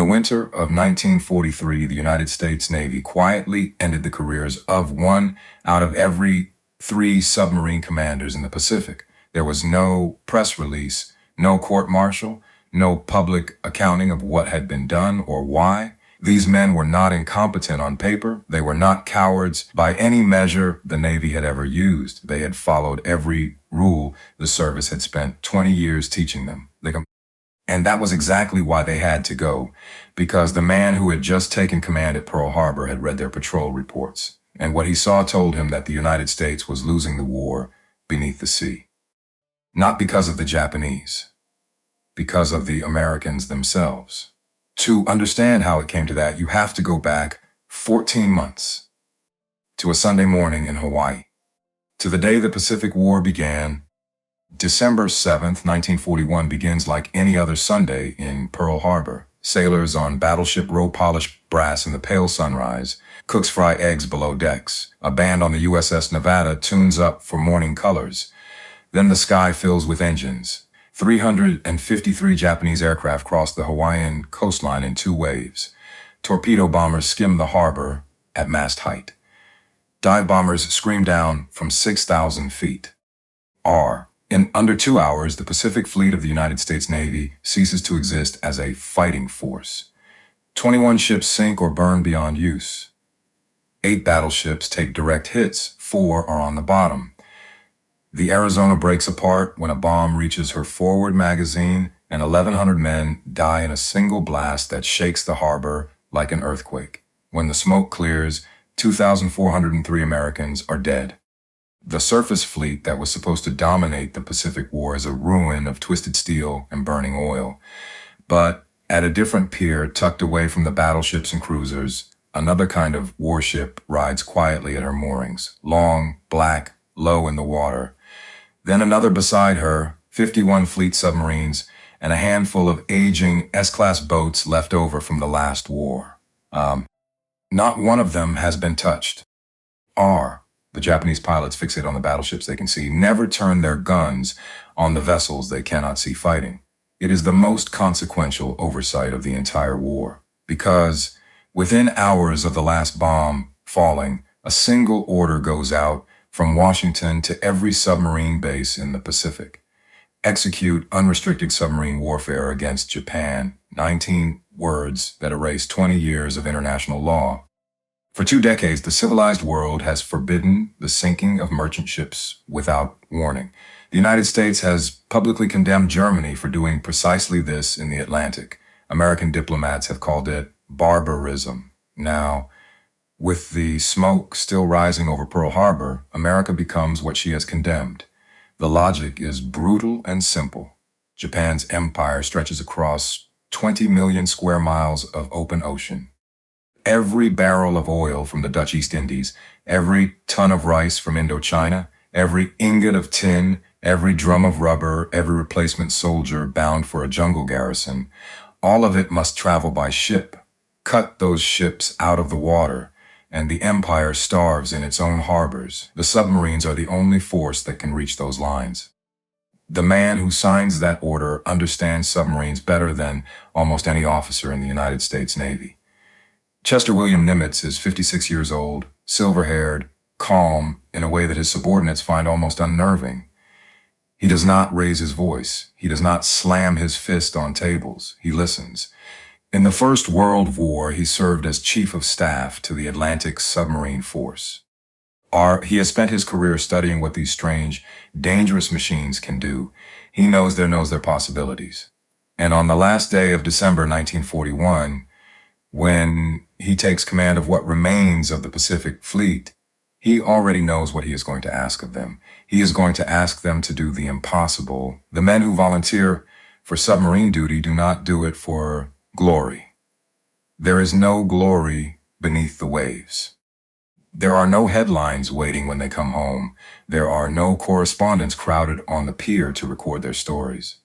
winter of 1943, the United States Navy quietly ended the careers of one out of every 3 submarine commanders in the Pacific. There was no press release, no court-martial, no public accounting of what had been done or why. These men were not incompetent on paper. They were not cowards by any measure the Navy had ever used. They had followed every rule the service had spent 20 years teaching them. And that was exactly why they had to go, because the man who had just taken command at Pearl Harbor had read their patrol reports, and what he saw told him that the United States was losing the war beneath the sea. Not because of the Japanese, because of the Americans themselves. To understand how it came to that, you have to go back 14 months to a Sunday morning in Hawaii, to the day the Pacific War began. December 7th, 1941 begins like any other Sunday in Pearl Harbor. Sailors on battleship row polish brass in the pale sunrise. Cooks fry eggs below decks. A band on the USS Nevada tunes up for morning colors. Then the sky fills with engines. 353 Japanese aircraft cross the Hawaiian coastline in 2 waves. Torpedo bombers skim the harbor at mast height. Dive bombers scream down from 6,000 feet. In under 2 hours, the Pacific Fleet of the United States Navy ceases to exist as a fighting force. 21 ships sink or burn beyond use. 8 battleships take direct hits, 4 are on the bottom. The Arizona breaks apart when a bomb reaches her forward magazine, and 1,100 men die in a single blast that shakes the harbor like an earthquake. When the smoke clears, 2,403 Americans are dead. The surface fleet that was supposed to dominate the Pacific War is a ruin of twisted steel and burning oil. But at a different pier, tucked away from the battleships and cruisers, another kind of warship rides quietly at her moorings, long, black, low in the water. Then another beside her, 51 fleet submarines, and a handful of aging S-class boats left over from the last war. Not one of them has been touched. The Japanese pilots fixate on the battleships they can see, never turn their guns on the vessels they cannot see fighting. It is the most consequential oversight of the entire war, because within hours of the last bomb falling, a single order goes out from Washington to every submarine base in the Pacific. Execute unrestricted submarine warfare against Japan. 19 words that erase 20 years of international law. For 2 decades, the civilized world has forbidden the sinking of merchant ships without warning. The United States has publicly condemned Germany for doing precisely this in the Atlantic. American diplomats have called it barbarism. Now, with the smoke still rising over Pearl Harbor, America becomes what she has condemned. The logic is brutal and simple. Japan's empire stretches across 20 million square miles of open ocean. Every barrel of oil from the Dutch East Indies, every ton of rice from Indochina, every ingot of tin, every drum of rubber, every replacement soldier bound for a jungle garrison, all of it must travel by ship. Cut those ships out of the water, and the empire starves in its own harbors. The submarines are the only force that can reach those lines. The man who signs that order understands submarines better than almost any officer in the United States Navy. Chester William Nimitz is 56 years old, silver-haired, calm in a way that his subordinates find almost unnerving. He does not raise his voice. He does not slam his fist on tables. He listens. In the First World War, he served as chief of staff to the Atlantic Submarine Force. He has spent his career studying what these strange, dangerous machines can do. He knows their possibilities. And on the last day of December 1941, when he takes command of what remains of the Pacific Fleet, he already knows what he is going to ask of them. He is going to ask them to do the impossible. The men who volunteer for submarine duty do not do it for glory. There is no glory beneath the waves. There are no headlines waiting when they come home. There are no correspondents crowded on the pier to record their stories.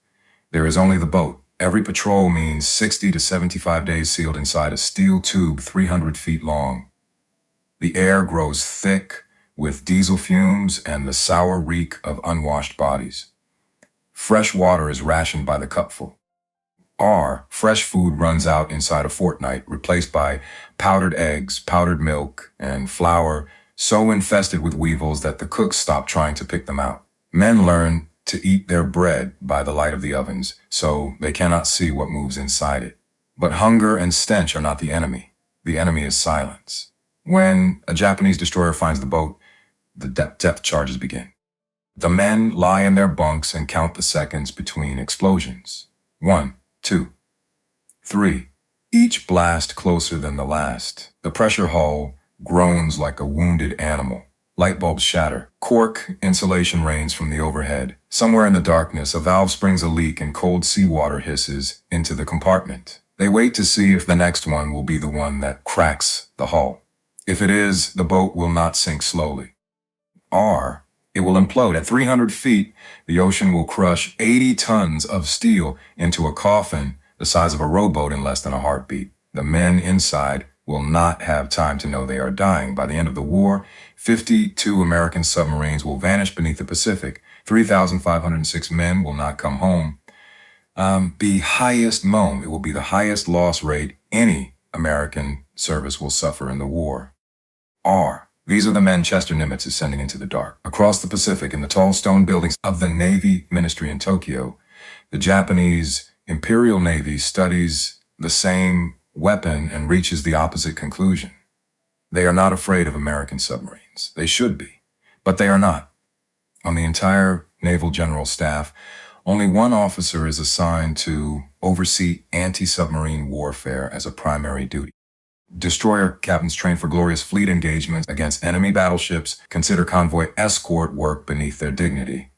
There is only the boat. Every patrol means 60 to 75 days sealed inside a steel tube 300 feet long. The air grows thick with diesel fumes and the sour reek of unwashed bodies. Fresh water is rationed by the cupful. R. Fresh food runs out inside a fortnight, replaced by powdered eggs, powdered milk, and flour so infested with weevils that the cooks stop trying to pick them out. Men learn to eat their bread by the light of the ovens, so they cannot see what moves inside it. But hunger and stench are not the enemy. The enemy is silence. When a Japanese destroyer finds the boat, the depth charges begin. The men lie in their bunks and count the seconds between explosions. 1, 2, 3. Each blast closer than the last. The pressure hull groans like a wounded animal. Light bulbs shatter. Cork insulation rains from the overhead. Somewhere in the darkness, a valve springs a leak and cold seawater hisses into the compartment. They wait to see if the next one will be the one that cracks the hull. If it is, the boat will not sink slowly. R. It will implode. At 300 feet, the ocean will crush 80 tons of steel into a coffin the size of a rowboat in less than a heartbeat. The men inside will not have time to know they are dying. By the end of the war, 52 American submarines will vanish beneath the Pacific. 3,506 men will not come home. It will be the highest loss rate any American service will suffer in the war. R. These are the men Chester Nimitz is sending into the dark. Across the Pacific, in the tall stone buildings of the Navy Ministry in Tokyo, the Japanese Imperial Navy studies the same weapon and reaches the opposite conclusion. They are not afraid of American submarines. They should be, but they are not. On the entire naval general staff, only one officer is assigned to oversee anti-submarine warfare as a primary duty. Destroyer captains train for glorious fleet engagements against enemy battleships, consider convoy escort work beneath their dignity.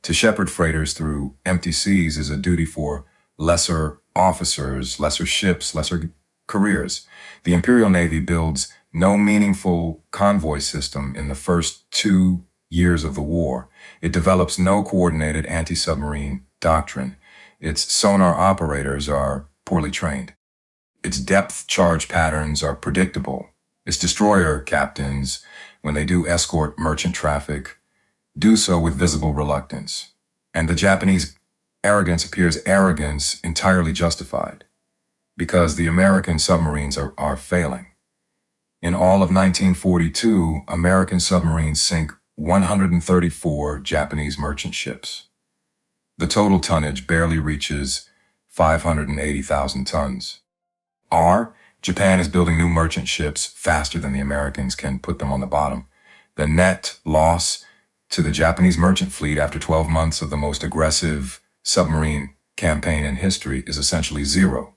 To shepherd freighters through empty seas is a duty for lesser officers, lesser ships, lesser careers. The Imperial Navy builds no meaningful convoy system in the first 2 years of the war. It develops no coordinated anti-submarine doctrine. Its sonar operators are poorly trained. Its depth charge patterns are predictable. Its destroyer captains, when they do escort merchant traffic, do so with visible reluctance. And the Japanese arrogance appears arrogance entirely justified, because the American submarines are failing. In all of 1942, American submarines sink 134 Japanese merchant ships. The total tonnage barely reaches 580,000 tons. R. Japan is building new merchant ships faster than the Americans can put them on the bottom. The net loss to the Japanese merchant fleet after 12 months of the most aggressive submarine campaign in history is essentially zero.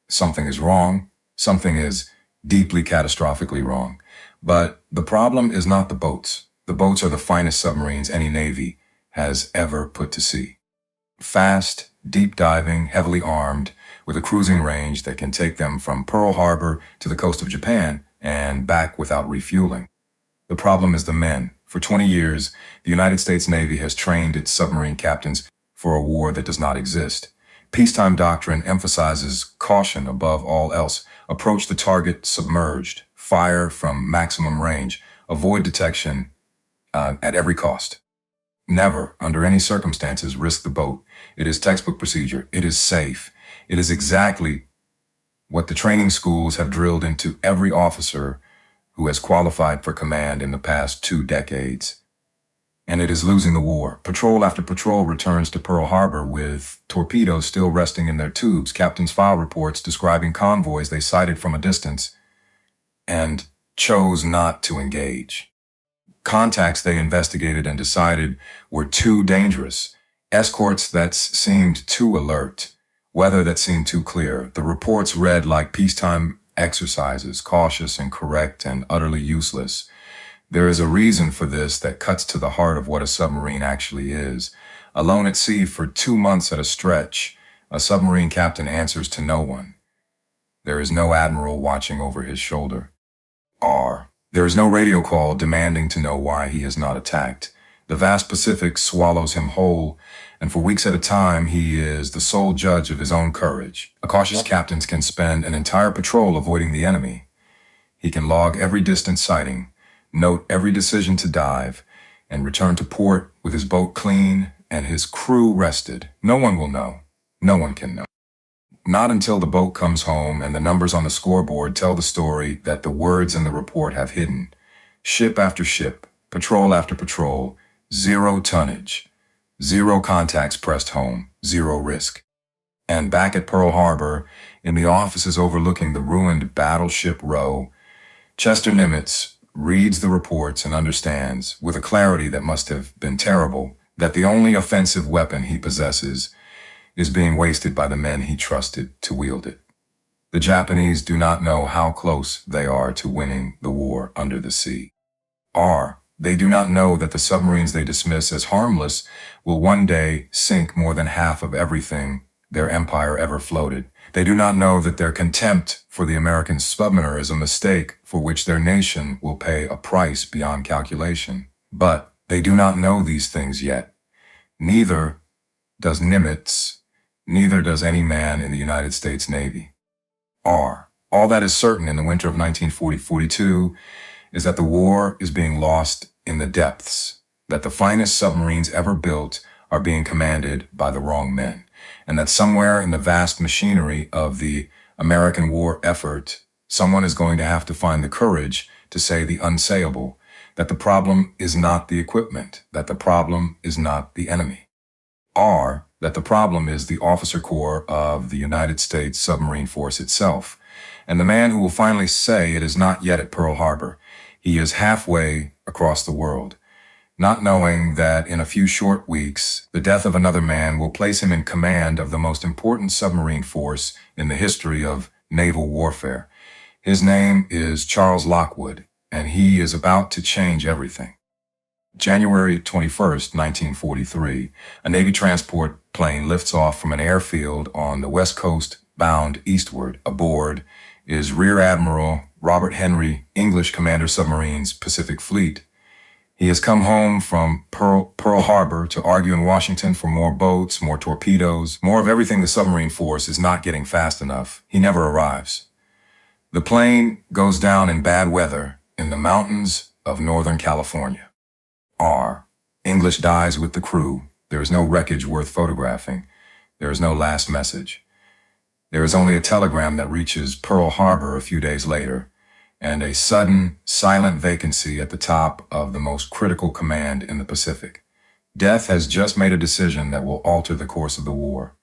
Something is wrong. Something is deeply catastrophically wrong. But the problem is not the boats. The boats are the finest submarines any Navy has ever put to sea. Fast, deep diving, heavily armed, with a cruising range that can take them from Pearl Harbor to the coast of Japan and back without refueling. The problem is the men. For 20 years, the United States Navy has trained its submarine captains for a war that does not exist. Peacetime doctrine emphasizes caution above all else. Approach the target submerged. Fire from maximum range. Avoid detection at every cost. Never, under any circumstances, risk the boat. It is textbook procedure. It is safe. It is exactly what the training schools have drilled into every officer who has qualified for command in the past 2 decades. And it is losing the war. Patrol after patrol returns to Pearl Harbor with torpedoes still resting in their tubes. Captains file reports describing convoys they sighted from a distance and chose not to engage. Contacts they investigated and decided were too dangerous. Escorts that seemed too alert. Weather that seemed too clear. The reports read like peacetime exercises, cautious and correct and utterly useless. There is a reason for this that cuts to the heart of what a submarine actually is. Alone at sea for 2 months at a stretch, a submarine captain answers to no one. There is no admiral watching over his shoulder. R. There is no radio call demanding to know why he has not attacked. The vast Pacific swallows him whole, and for weeks at a time he is the sole judge of his own courage. A cautious captain can spend an entire patrol avoiding the enemy. He can log every distant sighting, note every decision to dive, and return to port with his boat clean and his crew rested. No one will know. No one can know. Not until the boat comes home and the numbers on the scoreboard tell the story that the words in the report have hidden. Ship after ship, patrol after patrol, zero tonnage, zero contacts pressed home, zero risk. And back at Pearl Harbor, in the offices overlooking the ruined Battleship Row, Chester Nimitz reads the reports and understands, with a clarity that must have been terrible, that the only offensive weapon he possesses is being wasted by the men he trusted to wield it. The Japanese do not know how close they are to winning the war under the sea. They do not know that the submarines they dismiss as harmless will one day sink more than half of everything their empire ever floated. They do not know that their contempt for the American submariner is a mistake for which their nation will pay a price beyond calculation. But they do not know these things yet. Neither does Nimitz, neither does any man in the United States Navy. All that is certain in the winter of 1940-42 is that the war is being lost in the depths, that the finest submarines ever built are being commanded by the wrong men, and that somewhere in the vast machinery of the American war effort, someone is going to have to find the courage to say the unsayable, that the problem is not the equipment, that the problem is not the enemy. That the problem is the officer corps of the United States submarine force itself, and the man who will finally say it is not yet at Pearl Harbor. He is halfway across the world, not knowing that in a few short weeks, the death of another man will place him in command of the most important submarine force in the history of naval warfare. His name is Charles Lockwood, and he is about to change everything. January 21st, 1943, a Navy transport plane lifts off from an airfield on the West Coast bound eastward. Aboard is Rear Admiral Robert Henry, English Commander Submarines Pacific Fleet. He has come home from Pearl Harbor to argue in Washington for more boats, more torpedoes, more of everything the submarine force is not getting fast enough. He never arrives. The plane goes down in bad weather in the mountains of Northern California. English dies with the crew. There is no wreckage worth photographing. There is no last message. There is only a telegram that reaches Pearl Harbor a few days later, and a sudden, silent vacancy at the top of the most critical command in the Pacific. Death has just made a decision that will alter the course of the war.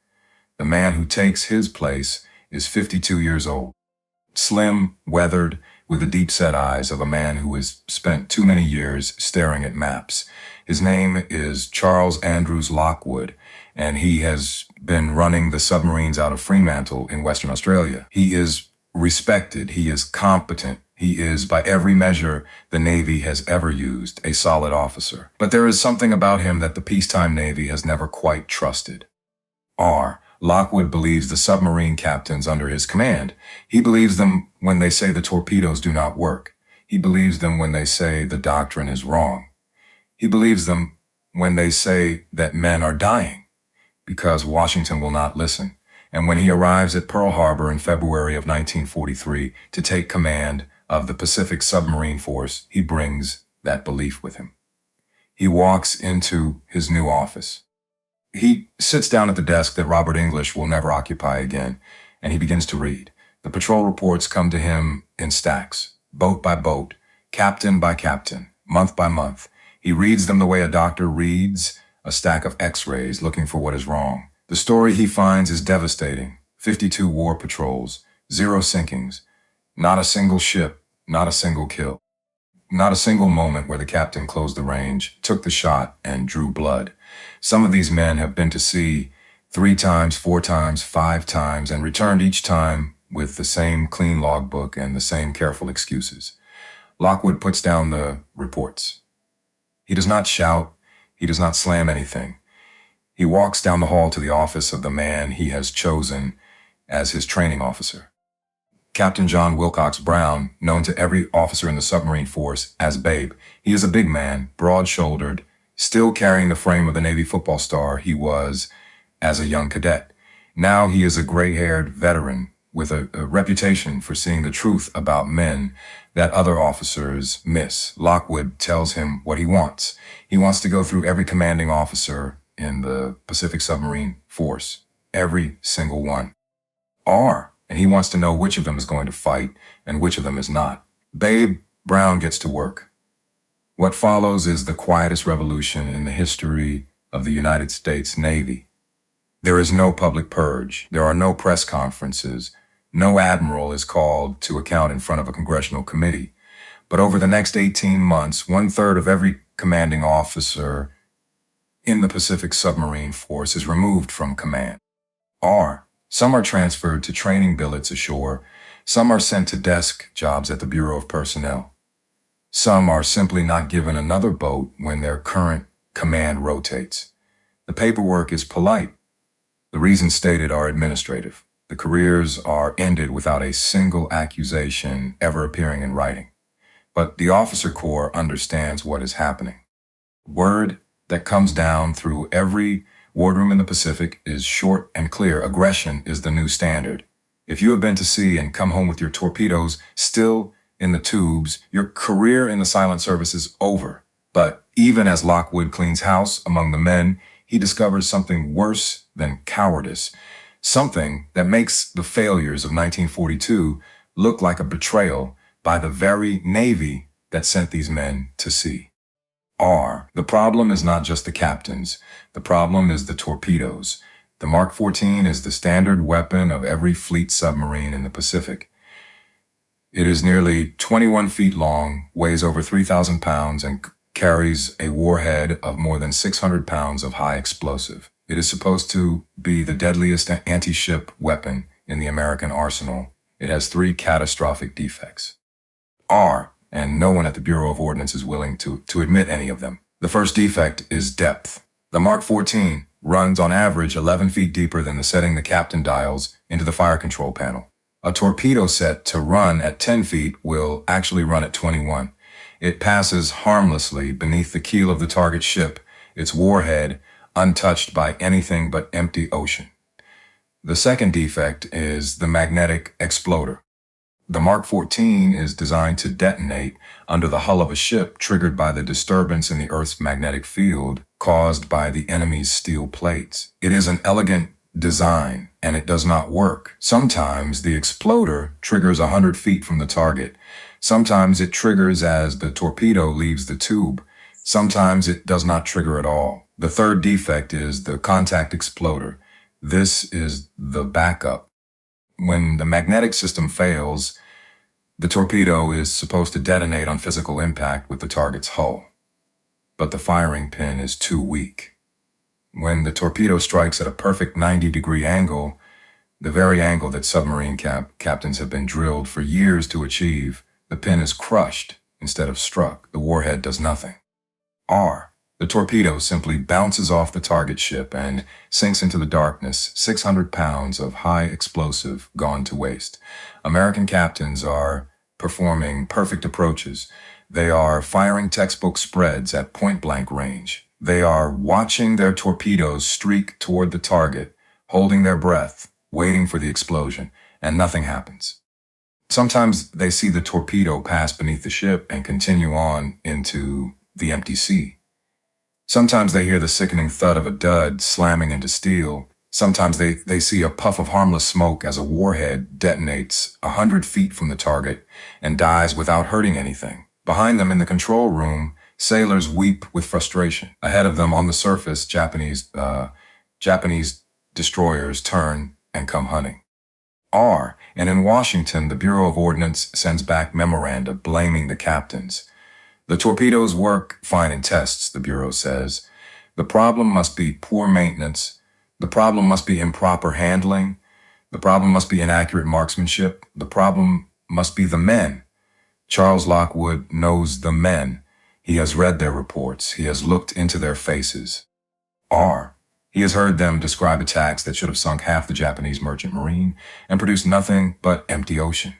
The man who takes his place is 52 years old. Slim, weathered, with the deep-set eyes of a man who has spent too many years staring at maps. His name is Charles Andrews Lockwood, and he has been running the submarines out of Fremantle in Western Australia. He is respected, he is competent, he is, by every measure the Navy has ever used, a solid officer. But there is something about him that the peacetime Navy has never quite trusted. Lockwood believes the submarine captains under his command. He believes them when they say the torpedoes do not work. He believes them when they say the doctrine is wrong. He believes them when they say that men are dying, because Washington will not listen. And when he arrives at Pearl Harbor in February of 1943 to take command of the Pacific Submarine Force, he brings that belief with him. He walks into his new office. He sits down at the desk that Robert English will never occupy again, and he begins to read. The patrol reports come to him in stacks, boat by boat, captain by captain, month by month. He reads them the way a doctor reads a stack of x-rays looking for what is wrong. The story he finds is devastating. 52 war patrols, 0 sinkings, not a single ship, not a single kill. Not a single moment where the captain closed the range, took the shot, and drew blood. Some of these men have been to sea 3 times, 4 times, 5 times, and returned each time with the same clean logbook and the same careful excuses. Lockwood puts down the reports. He does not shout. He does not slam anything. He walks down the hall to the office of the man he has chosen as his training officer. Captain John Wilcox Brown, known to every officer in the submarine force as Babe. He is a big man, broad-shouldered, still carrying the frame of the Navy football star he was as a young cadet. Now he is a gray-haired veteran with a reputation for seeing the truth about men that other officers miss. Lockwood tells him what he wants. He wants to go through every commanding officer in the Pacific Submarine Force, every single one. are, and he wants to know which of them is going to fight and which of them is not. Babe Brown gets to work. What follows is the quietest revolution in the history of the United States Navy. There is no public purge. There are no press conferences. No admiral is called to account in front of a congressional committee. But over the next 18 months, 1/3 of every commanding officer in the Pacific Submarine Force is removed from command. Some are transferred to training billets ashore. Some are sent to desk jobs at the Bureau of Personnel. Some are simply not given another boat when their current command rotates. The paperwork is polite. The reasons stated are administrative. The careers are ended without a single accusation ever appearing in writing. But the officer corps understands what is happening. Word that comes down through every wardroom in the Pacific is short and clear. Aggression is the new standard. If you have been to sea and come home with your torpedoes still in the tubes, your career in the silent service is over. But even as Lockwood cleans house among the men, he discovers something worse than cowardice, something that makes the failures of 1942 look like a betrayal by the very Navy that sent these men to sea. The problem is not just the captains. The problem is the torpedoes. The Mark 14 is the standard weapon of every fleet submarine in the Pacific. It is nearly 21 feet long, weighs over 3,000 pounds, and carries a warhead of more than 600 pounds of high explosive. It is supposed to be the deadliest anti-ship weapon in the American arsenal. It has 3 catastrophic defects. And no one at the Bureau of Ordnance is willing to admit any of them. The first defect is depth. The Mark 14 runs on average 11 feet deeper than the setting the captain dials into the fire control panel. A torpedo set to run at 10 feet will actually run at 21. It passes harmlessly beneath the keel of the target ship, its warhead untouched by anything but empty ocean. The second defect is the magnetic exploder. The Mark 14 is designed to detonate under the hull of a ship triggered by the disturbance in the Earth's magnetic field caused by the enemy's steel plates. It is an elegant design, and it does not work. Sometimes the exploder triggers 100 feet from the target. Sometimes it triggers as the torpedo leaves the tube. Sometimes it does not trigger at all. The third defect is the contact exploder. This is the backup. When the magnetic system fails, the torpedo is supposed to detonate on physical impact with the target's hull. But the firing pin is too weak. When the torpedo strikes at a perfect 90-degree angle, the very angle that submarine captains have been drilled for years to achieve, the pin is crushed instead of struck. The warhead does nothing. The torpedo simply bounces off the target ship and sinks into the darkness, 600 pounds of high explosive gone to waste. American captains are performing perfect approaches. They are firing textbook spreads at point-blank range. They are watching their torpedoes streak toward the target, holding their breath, waiting for the explosion, and nothing happens. Sometimes they see the torpedo pass beneath the ship and continue on into the empty sea. Sometimes they hear the sickening thud of a dud slamming into steel. Sometimes they see a puff of harmless smoke as a warhead detonates 100 feet from the target and dies without hurting anything. Behind them in the control room, sailors weep with frustration. Ahead of them on the surface, Japanese destroyers turn and come hunting. And in Washington, the Bureau of Ordnance sends back memoranda blaming the captains. The torpedoes work fine in tests, the Bureau says. The problem must be poor maintenance. The problem must be improper handling. The problem must be inaccurate marksmanship. The problem must be the men. Charles Lockwood knows the men. He has read their reports. He has looked into their faces. He has heard them describe attacks that should have sunk half the Japanese merchant marine and produced nothing but empty ocean.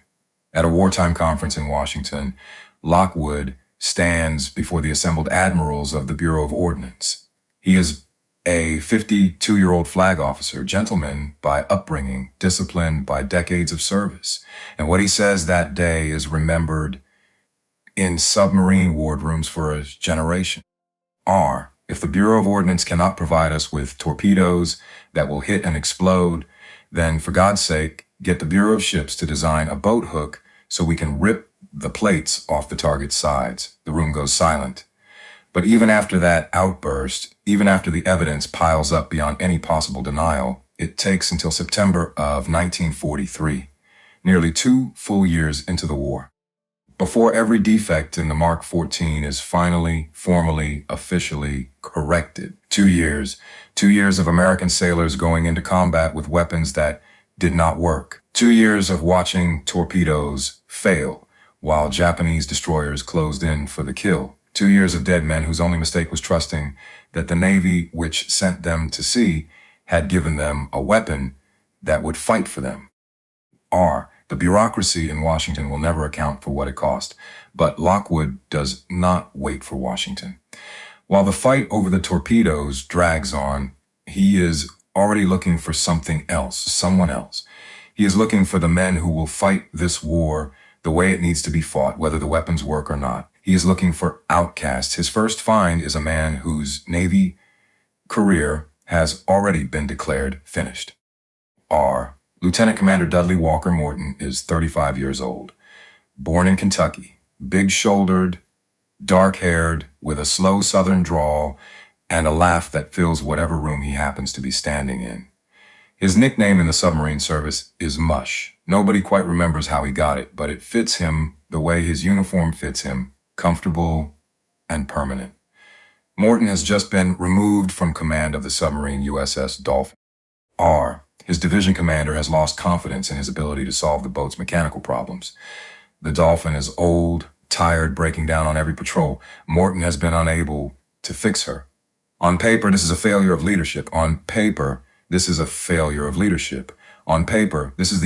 At a wartime conference in Washington, Lockwood stands before the assembled admirals of the Bureau of Ordnance. He is a 52-year-old flag officer, gentleman by upbringing, disciplined by decades of service. And what he says that day is remembered in submarine wardrooms for a generation. If the Bureau of Ordnance cannot provide us with torpedoes that will hit and explode, then for God's sake, get the Bureau of Ships to design a boat hook so we can rip the plates off the target's sides. The room goes silent. But even after that outburst, even after the evidence piles up beyond any possible denial, it takes until September of 1943, nearly 2 full years into the war, before every defect in the Mark 14 is finally, formally, officially corrected. 2 years. 2 years of American sailors going into combat with weapons that did not work. 2 years of watching torpedoes fail while Japanese destroyers closed in for the kill. 2 years of dead men whose only mistake was trusting that the Navy which sent them to sea had given them a weapon that would fight for them. The bureaucracy in Washington will never account for what it cost, but Lockwood does not wait for Washington. While the fight over the torpedoes drags on, he is already looking for something else, someone else. He is looking for the men who will fight this war the way it needs to be fought, whether the weapons work or not. He is looking for outcasts. His first find is a man whose Navy career has already been declared finished. Lieutenant Commander Dudley Walker Morton is 35 years old. Born in Kentucky, big-shouldered, dark-haired, with a slow southern drawl and a laugh that fills whatever room he happens to be standing in. His nickname in the submarine service is Mush. Nobody quite remembers how he got it, but it fits him the way his uniform fits him, comfortable and permanent. Morton has just been removed from command of the submarine USS Dolphin. His division commander has lost confidence in his ability to solve the boat's mechanical problems. The Dolphin is old, tired, breaking down on every patrol. Morton has been unable to fix her. On paper, this is a failure of leadership. On paper, this is the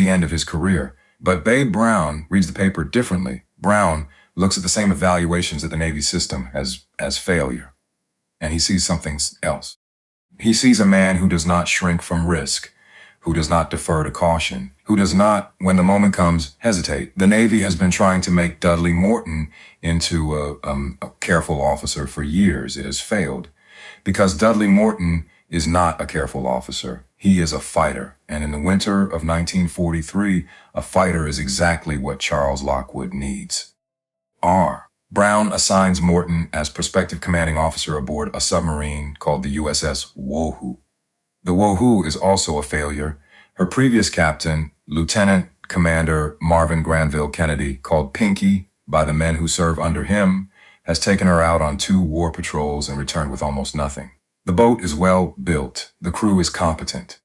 end of his career. But Babe Brown reads the paper differently. Brown looks at the same evaluations of the Navy system as failure. And he sees something else. He sees a man who does not shrink from risk, who does not defer to caution, who does not, when the moment comes, hesitate. The Navy has been trying to make Dudley Morton into a careful officer for years. It has failed. Because Dudley Morton is not a careful officer. He is a fighter. And in the winter of 1943, a fighter is exactly what Charles Lockwood needs. Brown assigns Morton as prospective commanding officer aboard a submarine called the USS Wohoo. The Wohoo is also a failure. Her previous captain, Lieutenant Commander Marvin Granville Kennedy, called Pinky by the men who serve under him, has taken her out on 2 war patrols and returned with almost nothing. The boat is well built. The crew is competent.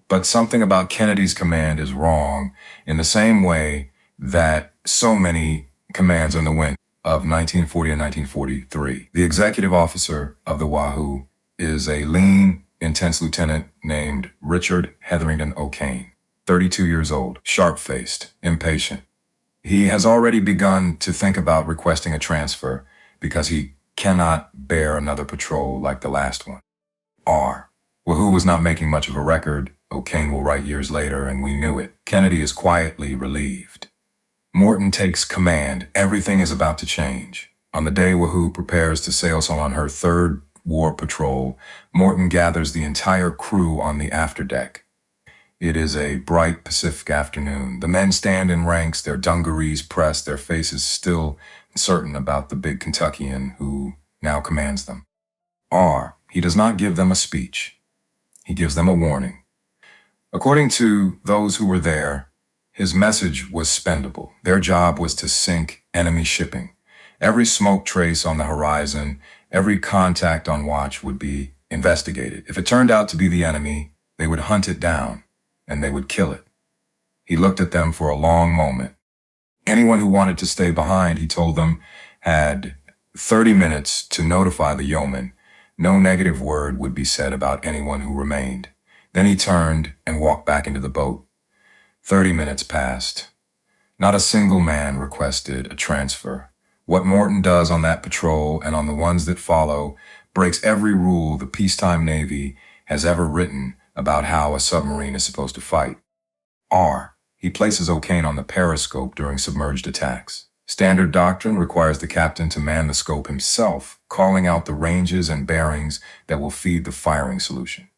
But something about Kennedy's command is wrong in the same way that so many commands in the winter of 1940 and 1943. The executive officer of the Wahoo is a lean, intense lieutenant named Richard Hetherington O'Kane, 32 years old, sharp-faced, impatient. He has already begun to think about requesting a transfer because he cannot bear another patrol like the last one. Wahoo was not making much of a record. O'Kane will write years later, and we knew it. Kennedy is quietly relieved. Morton takes command. Everything is about to change. On the day Wahoo prepares to sail on her 3rd war patrol, Morton gathers the entire crew on the afterdeck. It is a bright Pacific afternoon. The men stand in ranks, their dungarees pressed, their faces still certain about the big Kentuckian who now commands them. He does not give them a speech. He gives them a warning. According to those who were there, his message was spendable. Their job was to sink enemy shipping. Every smoke trace on the horizon, every contact on watch would be investigated. If it turned out to be the enemy, they would hunt it down, and they would kill it. He looked at them for a long moment. Anyone who wanted to stay behind, he told them, had 30 minutes to notify the yeoman. No negative word would be said about anyone who remained. Then he turned and walked back into the boat. 30 minutes passed. Not a single man requested a transfer. What Morton does on that patrol and on the ones that follow breaks every rule the peacetime Navy has ever written about how a submarine is supposed to fight. He places O'Kane on the periscope during submerged attacks. Standard doctrine requires the captain to man the scope himself, calling out the ranges and bearings that will feed the firing solution.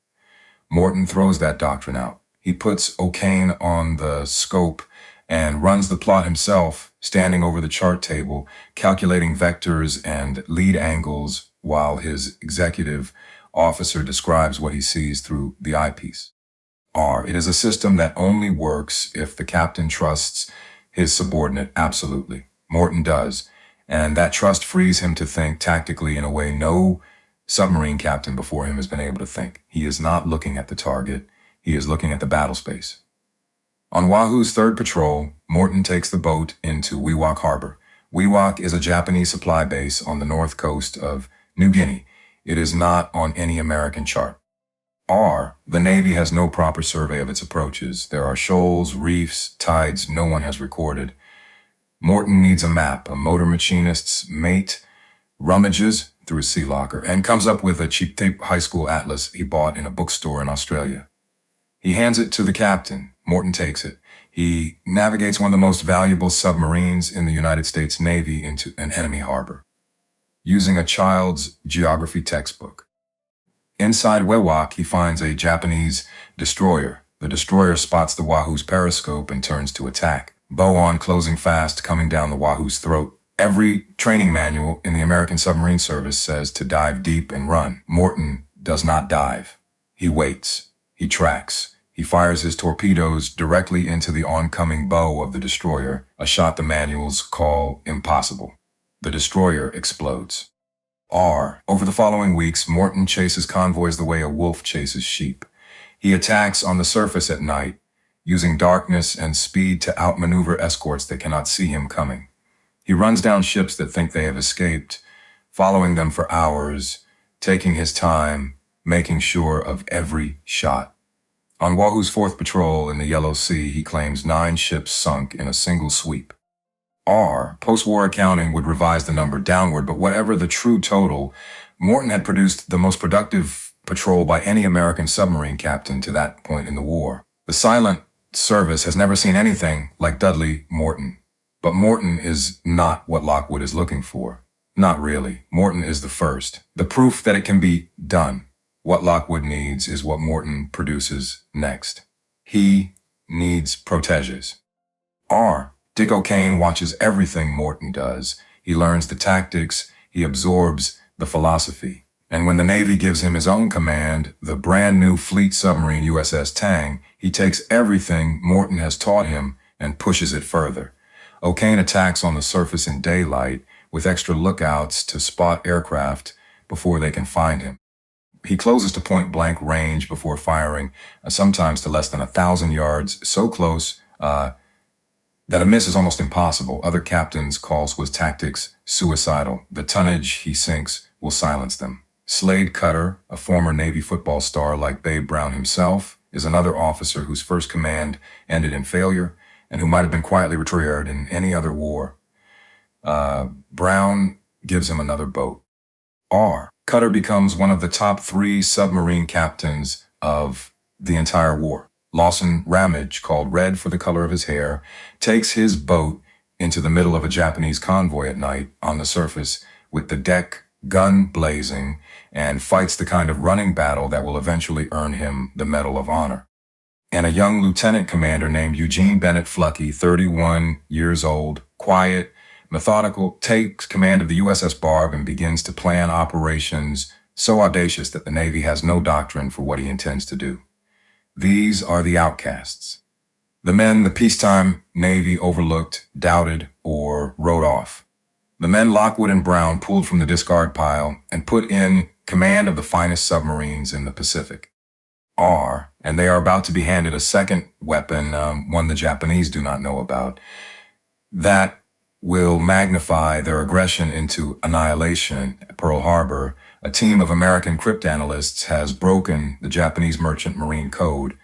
Morton throws that doctrine out. He puts O'Kane on the scope and runs the plot himself, standing over the chart table, calculating vectors and lead angles while his executive officer describes what he sees through the eyepiece. It is a system that only works if the captain trusts his subordinate absolutely. Morton does, and that trust frees him to think tactically in a way no submarine captain before him has been able to think. He is not looking at the target, he is looking at the battle space. On Wahoo's third patrol, Morton takes the boat into Wewak Harbor. Wewak is a Japanese supply base on the north coast of New Guinea. It is not on any American chart. The Navy has no proper survey of its approaches. There are shoals, reefs, tides no one has recorded. Morton needs a map. A motor machinist's mate rummages through a sea locker and comes up with a cheap tape high school atlas he bought in a bookstore in Australia. He hands it to the captain. Morton takes it. He navigates one of the most valuable submarines in the United States Navy into an enemy harbor, using a child's geography textbook. Inside Wewak, he finds a Japanese destroyer. The destroyer spots the Wahoo's periscope and turns to attack. Bow on, closing fast, coming down the Wahoo's throat. Every training manual in the American submarine service says to dive deep and run. Morton does not dive. He waits. He tracks. He fires his torpedoes directly into the oncoming bow of the destroyer, a shot the manuals call impossible. The destroyer explodes. Over the following weeks, Morton chases convoys the way a wolf chases sheep. He attacks on the surface at night, using darkness and speed to outmaneuver escorts that cannot see him coming. He runs down ships that think they have escaped, following them for hours, taking his time, making sure of every shot. On Wahoo's fourth patrol in the Yellow Sea, he claims 9 ships sunk in a single sweep. Post-war accounting would revise the number downward, but whatever the true total, Morton had produced the most productive patrol by any American submarine captain to that point in the war. The silent service has never seen anything like Dudley Morton. But Morton is not what Lockwood is looking for. Not really. Morton is the first. The proof that it can be done. What Lockwood needs is what Morton produces next. He needs protégés. Dick O'Kane watches everything Morton does. He learns the tactics, he absorbs the philosophy. And when the Navy gives him his own command, the brand new fleet submarine USS Tang, he takes everything Morton has taught him and pushes it further. O'Kane attacks on the surface in daylight with extra lookouts to spot aircraft before they can find him. He closes to point-blank range before firing, sometimes to less than 1,000 yards, so close that a miss is almost impossible. Other captains call his tactics suicidal. The tonnage he sinks will silence them. Slade Cutter, a former Navy football star like Babe Brown himself, is another officer whose first command ended in failure and who might have been quietly retired in any other war. Brown gives him another boat. Cutter becomes one of the top 3 submarine captains of the entire war. Lawson Ramage, called Red for the color of his hair, takes his boat into the middle of a Japanese convoy at night on the surface with the deck gun blazing and fights the kind of running battle that will eventually earn him the Medal of Honor. And a young lieutenant commander named Eugene Bennett Fluckey, 31 years old, quiet, methodical, takes command of the USS Barb and begins to plan operations so audacious that the Navy has no doctrine for what he intends to do. These are the Outcasts. The men the peacetime Navy overlooked, doubted, or wrote off. The men Lockwood and Brown pulled from the discard pile and put in command of the finest submarines in the Pacific. And they are about to be handed a second weapon, one the Japanese do not know about, that will magnify their aggression into annihilation at Pearl Harbor. A team of American cryptanalysts has broken the Japanese Merchant Marine Code.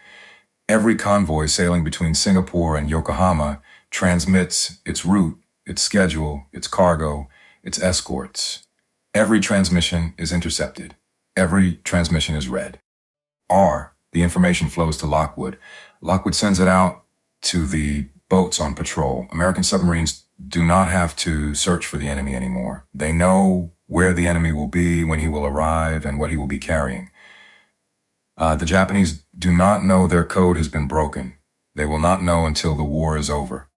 Every convoy sailing between Singapore and Yokohama transmits its route, its schedule, its cargo, its escorts. Every transmission is intercepted. Every transmission is read. The information flows to Lockwood. Lockwood sends it out to the boats on patrol. American submarines do not have to search for the enemy anymore. They know where the enemy will be, when he will arrive, and what he will be carrying. The Japanese do not know their code has been broken. They will not know until the war is over.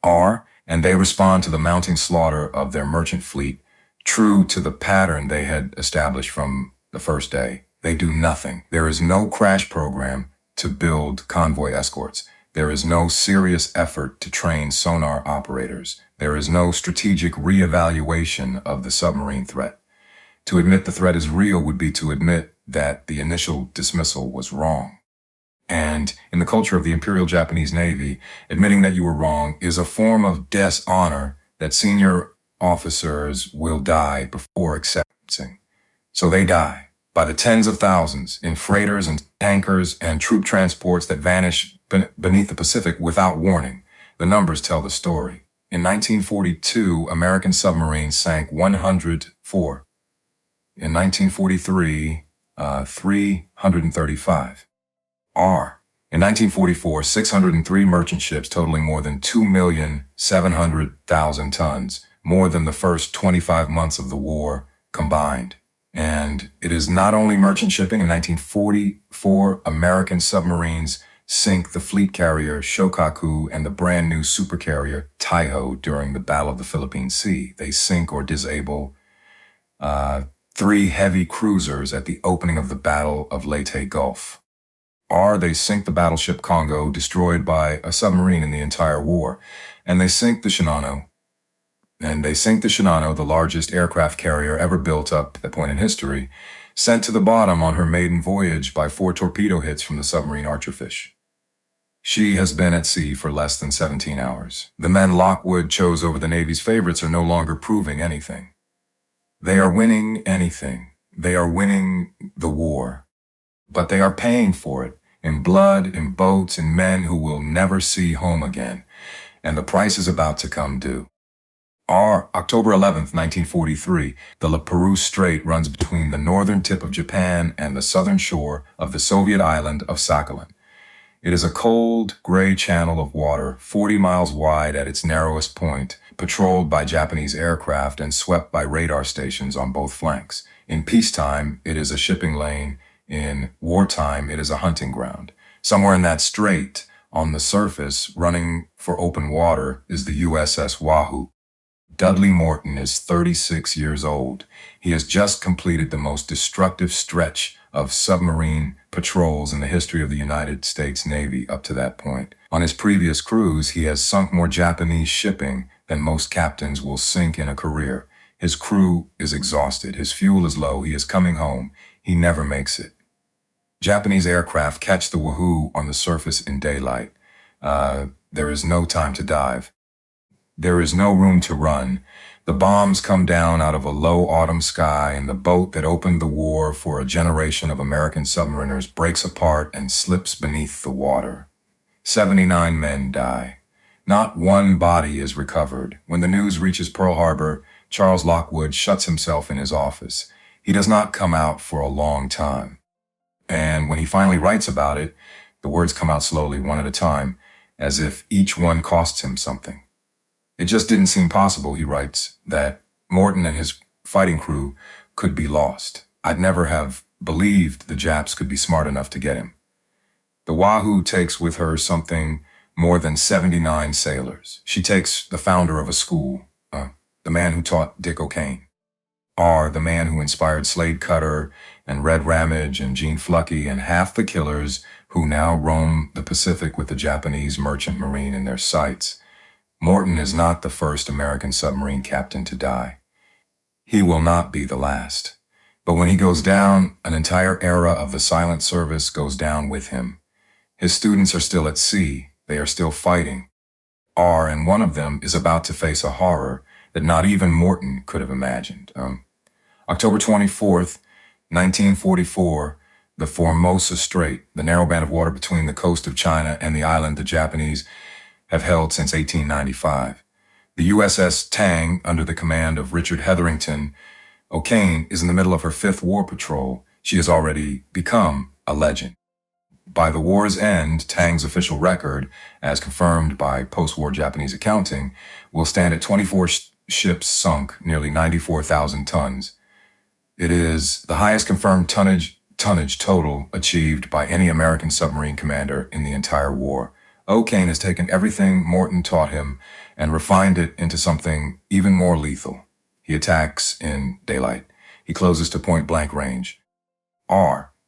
R, and they respond to the mounting slaughter of their merchant fleet, true to the pattern they had established from the first day. They do nothing. There is no crash program to build convoy escorts. There is no serious effort to train sonar operators. There is no strategic reevaluation of the submarine threat. To admit the threat is real would be to admit that the initial dismissal was wrong. And in the culture of the Imperial Japanese Navy, admitting that you were wrong is a form of dishonor that senior officers will die before accepting. So they die by the tens of thousands in freighters and tankers and troop transports that vanish beneath the Pacific without warning. The numbers tell the story. In 1942, American submarines sank 104. In 1943, 335. R. In 1944, 603 merchant ships totaling more than 2,700,000 tons, more than the first 25 months of the war combined. And it is not only merchant shipping. In 1944, American submarines sink the fleet carrier Shokaku and the brand new supercarrier Taiho during the Battle of the Philippine Sea. They sink or disable 3 heavy cruisers at the opening of the Battle of Leyte Gulf. R, they sink the battleship Congo, destroyed by a submarine in the entire war. And they sink the Shinano. The largest aircraft carrier ever built up at that point in history, sent to the bottom on her maiden voyage by 4 torpedo hits from the submarine Archerfish. She has been at sea for less than 17 hours. The men Lockwood chose over the Navy's favorites are no longer proving anything. They are winning anything. They are winning the war. But they are paying for it in blood, in boats, in men who will never see home again. And the price is about to come due. October 11th, 1943, the Le Perouse Strait runs between the northern tip of Japan and the southern shore of the Soviet island of Sakhalin. It is a cold, gray channel of water, 40 miles wide at its narrowest point, patrolled by Japanese aircraft and swept by radar stations on both flanks. In peacetime, it is a shipping lane. In wartime, it is a hunting ground. Somewhere in that strait, on the surface, running for open water, is the USS Wahoo. Dudley Morton is 36 years old. He has just completed the most destructive stretch of submarine patrols in the history of the United States Navy up to that point. On his previous cruise, he has sunk more Japanese shipping than most captains will sink in a career. His crew is exhausted. His fuel is low. He is coming home. He never makes it. Japanese aircraft catch the Wahoo on the surface in daylight. There is no time to dive. There is no room to run. The bombs come down out of a low autumn sky, and the boat that opened the war for a generation of American submariners breaks apart and slips beneath the water. 79 men die. Not one body is recovered. When the news reaches Pearl Harbor, Charles Lockwood shuts himself in his office. He does not come out for a long time. And when he finally writes about it, the words come out slowly, one at a time, as if each one costs him something. It just didn't seem possible, he writes, that Morton and his fighting crew could be lost. I'd never have believed the Japs could be smart enough to get him. The Wahoo takes with her something more than 79 sailors. She takes the founder of a school, the man who taught Dick O'Kane. R, the man who inspired Slade Cutter and Red Ramage and Gene Fluckey and half the killers who now roam the Pacific with the Japanese merchant marine in their sights. Morton is not the first American submarine captain to die. He will not be the last. But when he goes down, an entire era of the silent service goes down with him. His students are still at sea. They are still fighting. R, and one of them is about to face a horror that not even Morton could have imagined. October 24th, 1944, the Formosa Strait, the narrow band of water between the coast of China and the island the Japanese have held since 1895. The USS Tang, under the command of Richard Hetherington O'Kane, is in the middle of her 5th war patrol. She has already become a legend. By the war's end, Tang's official record, as confirmed by post-war Japanese accounting, will stand at 24 ships sunk, nearly 94,000 tons. It is the highest confirmed tonnage tonnage total achieved by any American submarine commander in the entire war. O'Kane has taken everything Morton taught him and refined it into something even more lethal. He attacks in daylight. He closes to point-blank range.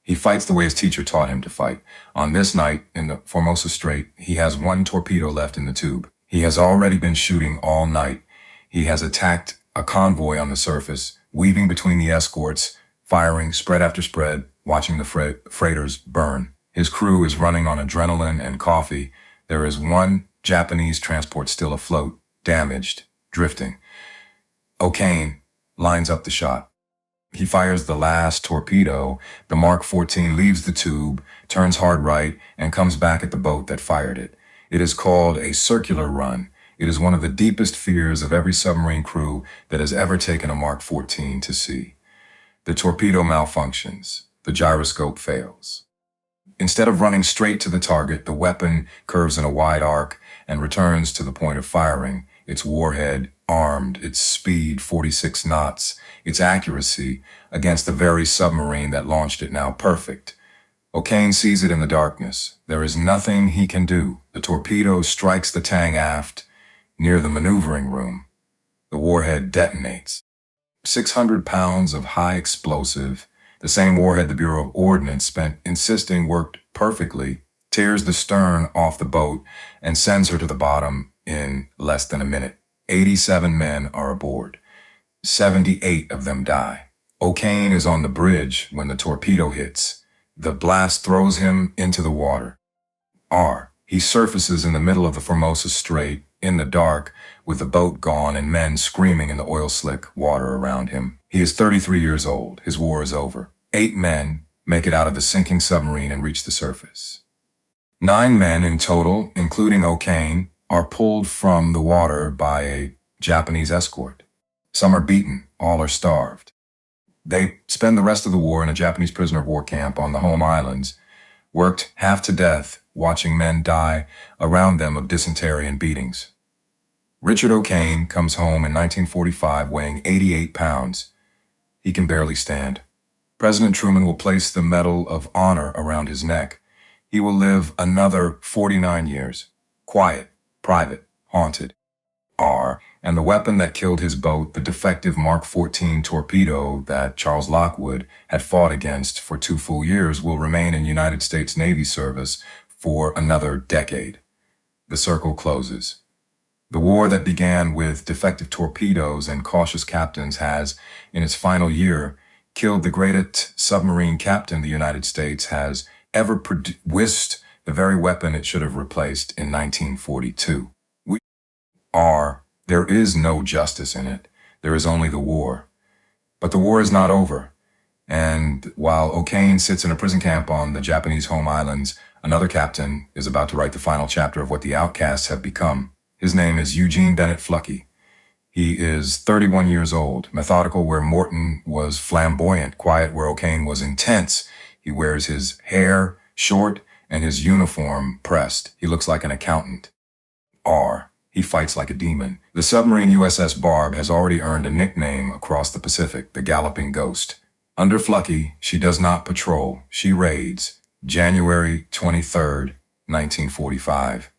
He fights the way his teacher taught him to fight. On this night, in the Formosa Strait, he has one torpedo left in the tube. He has already been shooting all night. He has attacked a convoy on the surface, weaving between the escorts, firing spread after spread, watching the freighters burn. His crew is running on adrenaline and coffee. There is one Japanese transport still afloat, damaged, drifting. O'Kane lines up the shot. He fires the last torpedo. The Mark 14 leaves the tube, turns hard right, and comes back at the boat that fired it. It is called a circular run. It is one of the deepest fears of every submarine crew that has ever taken a Mark 14 to sea. The torpedo malfunctions. The gyroscope fails. Instead of running straight to the target, the weapon curves in a wide arc and returns to the point of firing, its warhead armed, its speed 46 knots, its accuracy against the very submarine that launched it now perfect. O'Kane sees it in the darkness. There is nothing he can do. The torpedo strikes the tang aft near the maneuvering room. The warhead detonates. 600 pounds of high explosive, the same warhead the Bureau of Ordnance spent insisting worked perfectly, tears the stern off the boat and sends her to the bottom in less than a minute. 87 men are aboard. 78 of them die. O'Kane is on the bridge when the torpedo hits. The blast throws him into the water. He surfaces in the middle of the Formosa Strait, in the dark, with the boat gone and men screaming in the oil-slick water around him. He is 33 years old. His war is over. 8 men make it out of the sinking submarine and reach the surface. 9 men in total, including O'Kane, are pulled from the water by a Japanese escort. Some are beaten, all are starved. They spend the rest of the war in a Japanese prisoner of war camp on the home islands, worked half to death, watching men die around them of dysentery and beatings. Richard O'Kane comes home in 1945 weighing 88 pounds. He can barely stand. President Truman will place the Medal of Honor around his neck. He will live another 49 years. Quiet, private, haunted. And the weapon that killed his boat, the defective Mark 14 torpedo that Charles Lockwood had fought against for 2 full years, will remain in United States Navy service for another decade. The circle closes. The war that began with defective torpedoes and cautious captains has, in its final year, killed the greatest submarine captain the United States has ever produced, the very weapon it should have replaced in 1942. There is no justice in it. There is only the war. But the war is not over. And while O'Kane sits in a prison camp on the Japanese home islands, another captain is about to write the final chapter of what the Outcasts have become. His name is Eugene Bennett Fluckey. He is 31 years old, methodical where Morton was flamboyant, quiet where O'Kane was intense. He wears his hair short and his uniform pressed. He looks like an accountant. He fights like a demon. The submarine USS Barb has already earned a nickname across the Pacific, the Galloping Ghost. Under Fluckey, she does not patrol, she raids. January 23rd, 1945.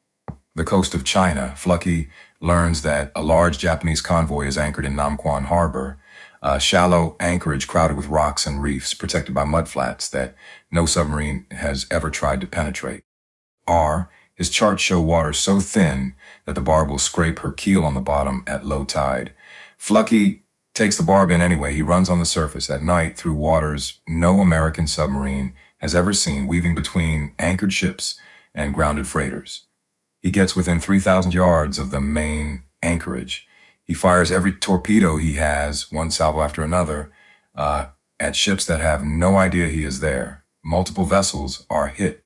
The coast of China, Fluckey learns that a large Japanese convoy is anchored in Namquan Harbor, a shallow anchorage crowded with rocks and reefs, protected by mudflats that no submarine has ever tried to penetrate. His charts show water so thin that the Barb will scrape her keel on the bottom at low tide. Fluckey takes the Barb in anyway. He runs on the surface at night through waters no American submarine has ever seen, weaving between anchored ships and grounded freighters. He gets within 3,000 yards of the main anchorage. He fires every torpedo he has, one salvo after another, at ships that have no idea he is there. Multiple vessels are hit.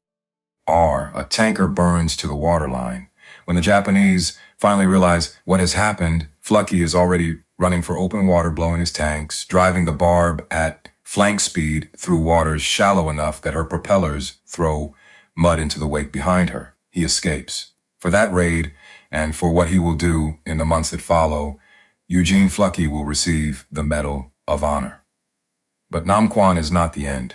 A tanker burns to the waterline. When the Japanese finally realize what has happened, Fluckey is already running for open water, blowing his tanks, driving the Barb at flank speed through waters shallow enough that her propellers throw mud into the wake behind her. He escapes. For that raid, and for what he will do in the months that follow, Eugene Fluckey will receive the Medal of Honor. But Namquan is not the end.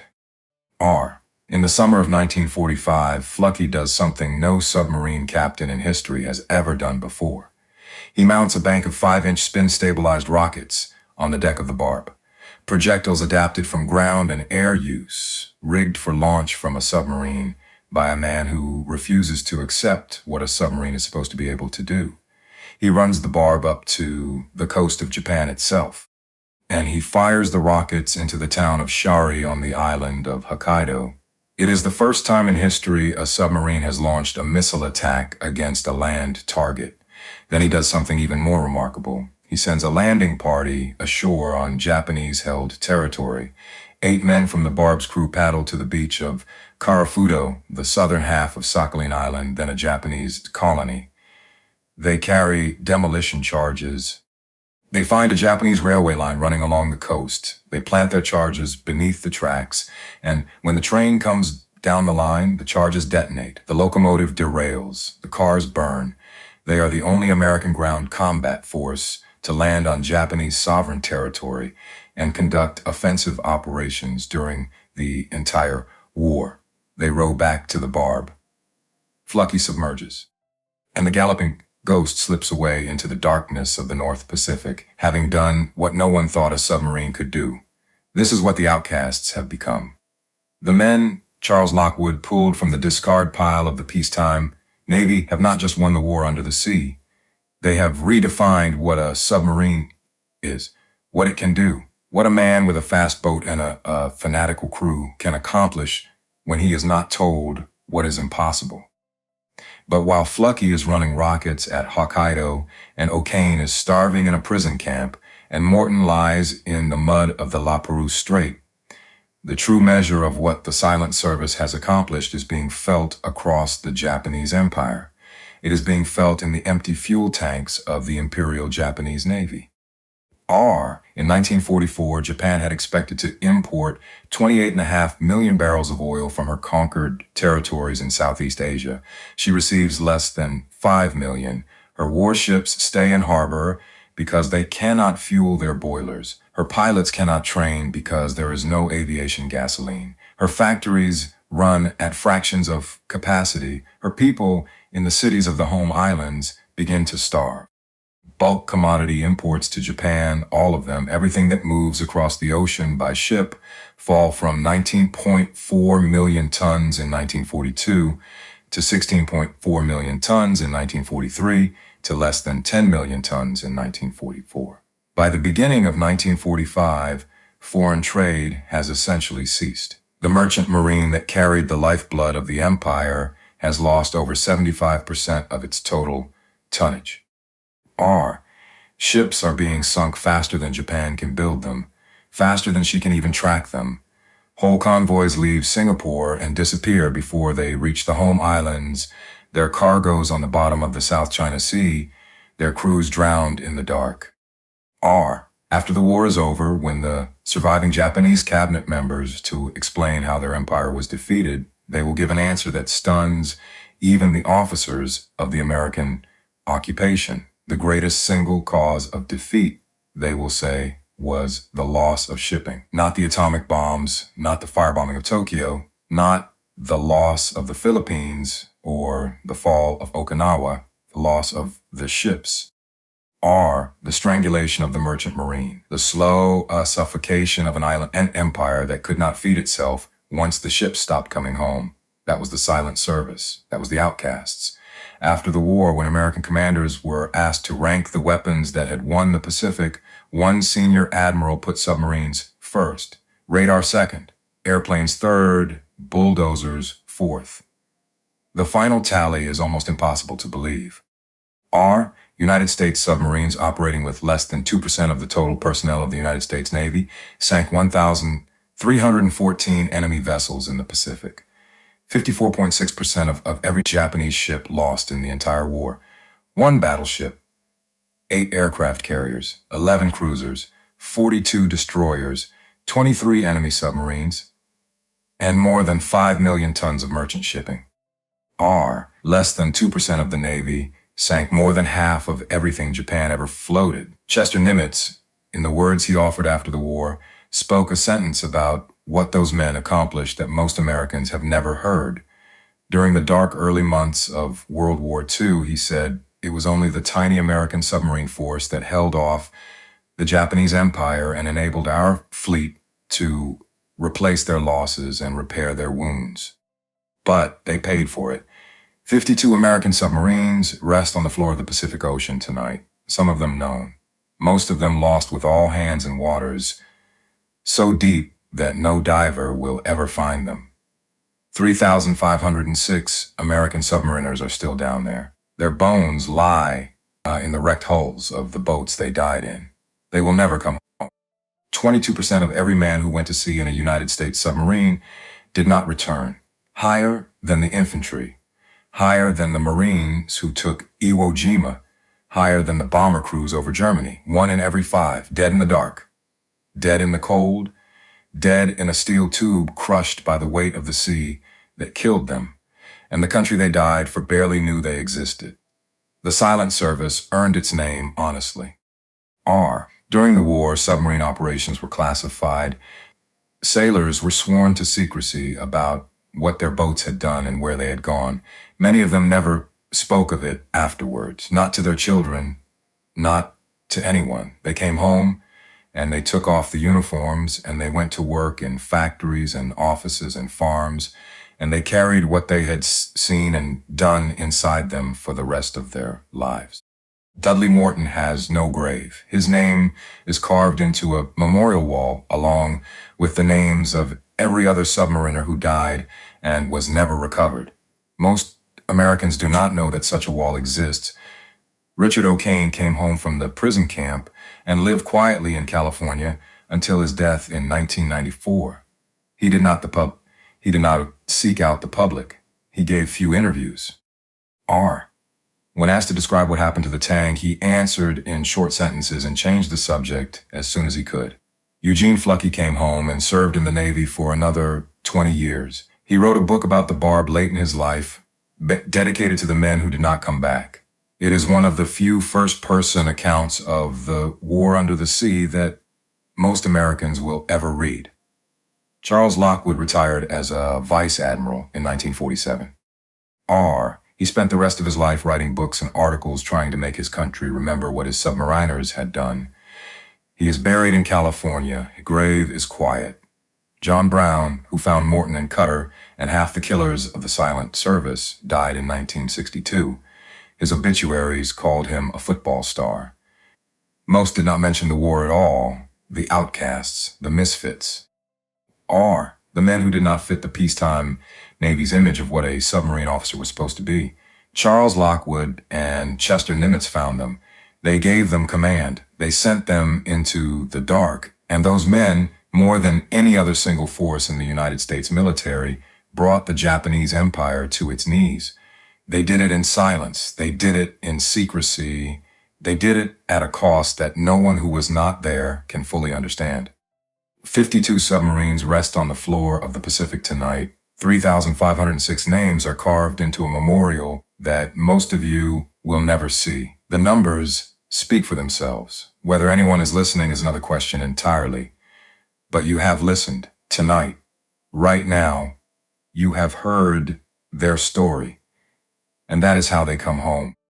R. In the summer of 1945, Flucky does something no submarine captain in history has ever done before. He mounts a bank of 5-inch spin-stabilized rockets on the deck of the Barb. Projectiles adapted from ground and air use, rigged for launch from a submarine by a man who refuses to accept what a submarine is supposed to be able to do. He runs the Barb up to the coast of Japan itself, and he fires the rockets into the town of Shari on the island of Hokkaido. It is the first time in history a submarine has launched a missile attack against a land target. Then he does something even more remarkable. He sends a landing party ashore on Japanese-held territory. 8 men from the Barb's crew paddle to the beach of Karafudo, the southern half of Sakhalin Island, then a Japanese colony. They carry demolition charges. They find a Japanese railway line running along the coast. They plant their charges beneath the tracks, and when the train comes down the line, the charges detonate. The locomotive derails. The cars burn. They are the only American ground combat force to land on Japanese sovereign territory and conduct offensive operations during the entire war. They row back to the Barb. Flucky submerges, and the galloping Ghost slips away into the darkness of the North Pacific, having done what no one thought a submarine could do. This is what the Outcasts have become. The men Charles Lockwood pulled from the discard pile of the peacetime Navy have not just won the war under the sea. They have redefined what a submarine is, what it can do, what a man with a fast boat and a fanatical crew can accomplish when he is not told what is impossible. But while Flucky is running rockets at Hokkaido and O'Kane is starving in a prison camp and Morton lies in the mud of the La Perouse Strait, the true measure of what the silent service has accomplished is being felt across the Japanese Empire. It is being felt in the empty fuel tanks of the Imperial Japanese Navy. In 1944, Japan had expected to import 28.5 million barrels of oil from her conquered territories in Southeast Asia. She receives less than 5 million. Her warships stay in harbor because they cannot fuel their boilers. Her pilots cannot train because there is no aviation gasoline. Her factories run at fractions of capacity. Her people in the cities of the home islands begin to starve. Bulk commodity imports to Japan, all of them, everything that moves across the ocean by ship, fall from 19.4 million tons in 1942 to 16.4 million tons in 1943 to less than 10 million tons in 1944. By the beginning of 1945, foreign trade has essentially ceased. The merchant marine that carried the lifeblood of the empire has lost over 75% of its total tonnage. Ships are being sunk faster than Japan can build them, faster than she can even track them. Whole convoys leave Singapore and disappear before they reach the home islands, their cargoes on the bottom of the South China Sea, their crews drowned in the dark. After the war is over, when the surviving Japanese cabinet members to explain how their empire was defeated, they will give an answer that stuns even the officers of the American occupation. The greatest single cause of defeat, they will say, was the loss of shipping. Not the atomic bombs, not the firebombing of Tokyo, not the loss of the Philippines or the fall of Okinawa, the loss of the ships. The strangulation of the merchant marine, the slow suffocation of an island and empire that could not feed itself once the ships stopped coming home. That was the silent service. That was the Outcasts. After the war, when American commanders were asked to rank the weapons that had won the Pacific, one senior admiral put submarines first, radar second, airplanes third, bulldozers fourth. The final tally is almost impossible to believe. United States submarines operating with less than 2% of the total personnel of the United States Navy sank 1,314 enemy vessels in the Pacific. 54.6% of every Japanese ship lost in the entire war. 1 battleship, 8 aircraft carriers, 11 cruisers, 42 destroyers, 23 enemy submarines, and more than 5 million tons of merchant shipping. Less than 2% of the Navy sank more than half of everything Japan ever floated. Chester Nimitz, in the words he offered after the war, spoke a sentence about what those men accomplished that most Americans have never heard. During the dark early months of World War II, he said, it was only the tiny American submarine force that held off the Japanese Empire and enabled our fleet to replace their losses and repair their wounds. But they paid for it. 52 American submarines rest on the floor of the Pacific Ocean tonight, some of them known. Most of them lost with all hands in waters so deep that no diver will ever find them. 3,506 American submariners are still down there. Their bones lie in the wrecked hulls of the boats they died in. They will never come home. 22% of every man who went to sea in a United States submarine did not return. Higher than the infantry. Higher than the Marines who took Iwo Jima. Higher than the bomber crews over Germany. 1 in every 5, dead in the dark. Dead in the cold. Dead in a steel tube crushed by the weight of the sea that killed them. And the country they died for barely knew they existed. The silent service earned its name honestly. During the war, submarine operations were classified. Sailors were sworn to secrecy about what their boats had done and where they had gone. Many of them never spoke of it afterwards, not to their children, not to anyone. They came home and they took off the uniforms and they went to work in factories and offices and farms, and they carried what they had seen and done inside them for the rest of their lives. Dudley Morton has no grave. His name is carved into a memorial wall along with the names of every other submariner who died and was never recovered. Most Americans do not know that such a wall exists. Richard O'Kane came home from the prison camp and lived quietly in California until his death in 1994. He did not seek out the public. He gave few interviews. When asked to describe what happened to the Tang, he answered in short sentences and changed the subject as soon as he could. Eugene Fluckey came home and served in the Navy for another 20 years. He wrote a book about the Barb late in his life, dedicated to the men who did not come back. It is one of the few first-person accounts of the war under the sea that most Americans will ever read. Charles Lockwood retired as a vice admiral in 1947. He spent the rest of his life writing books and articles trying to make his country remember what his submariners had done. He is buried in California. His grave is quiet. John Brown, who found Morton and Cutter and half the killers of the silent service, died in 1962. His obituaries called him a football star. Most did not mention the war at all. The outcasts, the misfits. The men who did not fit the peacetime Navy's image of what a submarine officer was supposed to be. Charles Lockwood and Chester Nimitz found them. They gave them command. They sent them into the dark. And those men, more than any other single force in the United States military, brought the Japanese Empire to its knees. They did it in silence. They did it in secrecy. They did it at a cost that no one who was not there can fully understand. 52 submarines rest on the floor of the Pacific tonight. 3,506 names are carved into a memorial that most of you will never see. The numbers speak for themselves. Whether anyone is listening is another question entirely. But you have listened tonight, right now. You have heard their story. And that is how they come home.